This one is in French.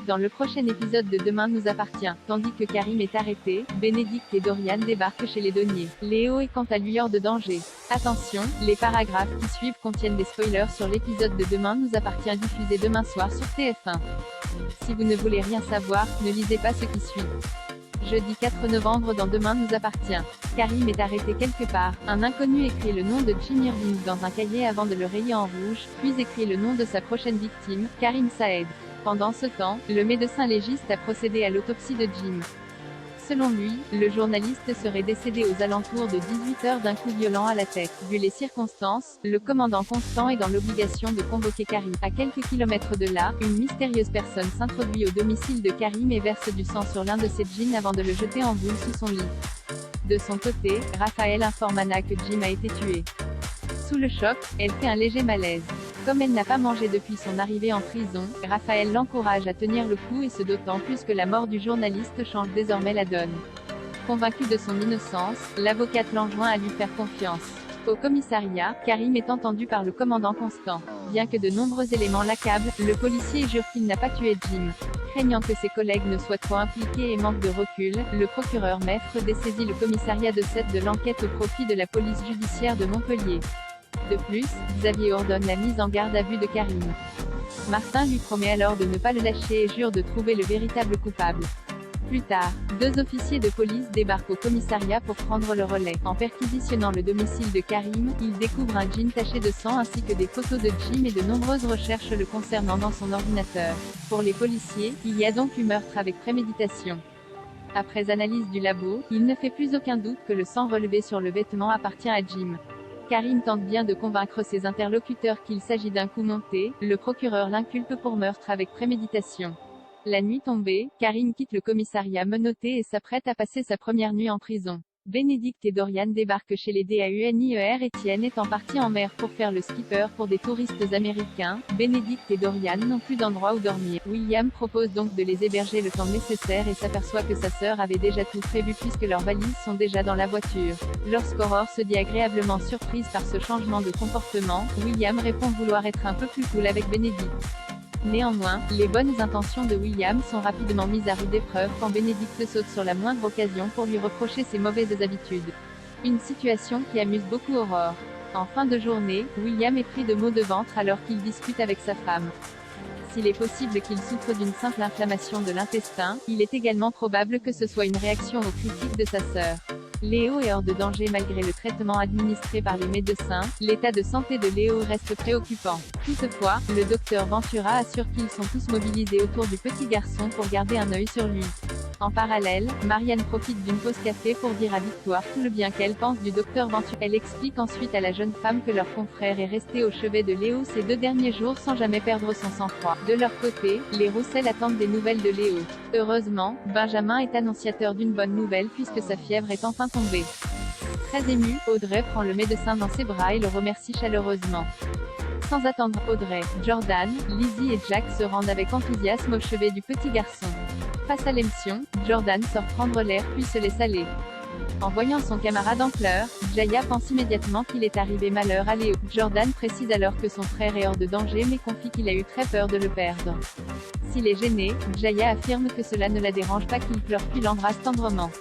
Dans le prochain épisode de Demain nous appartient, tandis que Karim est arrêté, Bénédicte et Dorian débarquent chez les douaniers. Léo est quant à lui hors de danger. Attention, les paragraphes qui suivent contiennent des spoilers sur l'épisode de Demain nous appartient diffusé demain soir sur TF1. Si vous ne voulez rien savoir, ne lisez pas ce qui suit. Jeudi 4 novembre dans Demain nous appartient. Karim est arrêté quelque part. Un inconnu écrit le nom de Jim Irving dans un cahier avant de le rayer en rouge, puis écrit le nom de sa prochaine victime, Karim Saed. Pendant ce temps, le médecin légiste a procédé à l'autopsie de Jim. Selon lui, le journaliste serait décédé aux alentours de 18 h d'un coup violent à la tête. Vu les circonstances, le commandant Constant est dans l'obligation de convoquer Karim. À quelques kilomètres de là, une mystérieuse personne s'introduit au domicile de Karim et verse du sang sur l'un de ses jeans avant de le jeter en boule sous son lit. De son côté, Raphaël informe Anna que Jim a été tué. Sous le choc, elle fait un léger malaise. Comme elle n'a pas mangé depuis son arrivée en prison, Raphaël l'encourage à tenir le coup et ce d'autant plus que la mort du journaliste change désormais la donne. Convaincu de son innocence, l'avocate l'enjoint à lui faire confiance. Au commissariat, Karim est entendu par le commandant Constant. Bien que de nombreux éléments l'accablent, le policier jure qu'il n'a pas tué Jim. Craignant que ses collègues ne soient trop impliqués et manquent de recul, le procureur Maître dessaisit le commissariat de Sète de l'enquête au profit de la police judiciaire de Montpellier. De plus, Xavier ordonne la mise en garde à vue de Karim. Martin lui promet alors de ne pas le lâcher et jure de trouver le véritable coupable. Plus tard, deux officiers de police débarquent au commissariat pour prendre le relais. En perquisitionnant le domicile de Karim, ils découvrent un jean taché de sang ainsi que des photos de Jim et de nombreuses recherches le concernant dans son ordinateur. Pour les policiers, il y a donc eu meurtre avec préméditation. Après analyse du labo, il ne fait plus aucun doute que le sang relevé sur le vêtement appartient à Jim. Karim tente bien de convaincre ses interlocuteurs qu'il s'agit d'un coup monté, le procureur l'inculpe pour meurtre avec préméditation. La nuit tombée, Karim quitte le commissariat menotté et s'apprête à passer sa première nuit en prison. Bénédicte et Dorian débarquent chez les DAUNIER. Étienne est en partie en mer pour faire le skipper pour des touristes américains. Bénédicte et Dorian n'ont plus d'endroit où dormir. William propose donc de les héberger le temps nécessaire et s'aperçoit que sa sœur avait déjà tout prévu puisque leurs valises sont déjà dans la voiture. Lorsqu'Aurore se dit agréablement surprise par ce changement de comportement, William répond vouloir être un peu plus cool avec Bénédicte. Néanmoins, les bonnes intentions de William sont rapidement mises à rude épreuve quand Bénédicte saute sur la moindre occasion pour lui reprocher ses mauvaises habitudes. Une situation qui amuse beaucoup Aurore. En fin de journée, William est pris de maux de ventre alors qu'il discute avec sa femme. S'il est possible qu'il souffre d'une simple inflammation de l'intestin, il est également probable que ce soit une réaction aux critiques de sa sœur. Léo est hors de danger malgré le traitement administré par les médecins. L'état de santé de Léo reste préoccupant. Toutefois, le docteur Ventura assure qu'ils sont tous mobilisés autour du petit garçon pour garder un œil sur lui. En parallèle, Marianne profite d'une pause café pour dire à Victoire tout le bien qu'elle pense du docteur Ventura. Elle explique ensuite à la jeune femme que leur confrère est resté au chevet de Léo ces 2 derniers jours sans jamais perdre son sang-froid. De leur côté, les Roussel attendent des nouvelles de Léo. Heureusement, Benjamin est annonciateur d'une bonne nouvelle puisque sa fièvre est enfin tombée. Très émue, Audrey prend le médecin dans ses bras et le remercie chaleureusement. Sans attendre Audrey, Jordan, Lizzie et Jack se rendent avec enthousiasme au chevet du petit garçon. Face à l'émotion, Jordan sort prendre l'air puis se laisse aller. En voyant son camarade en pleurs, Jaya pense immédiatement qu'il est arrivé malheur à Léo. Jordan précise alors que son frère est hors de danger mais confie qu'il a eu très peur de le perdre. S'il est gêné, Jaya affirme que cela ne la dérange pas qu'il pleure puis l'embrasse tendrement.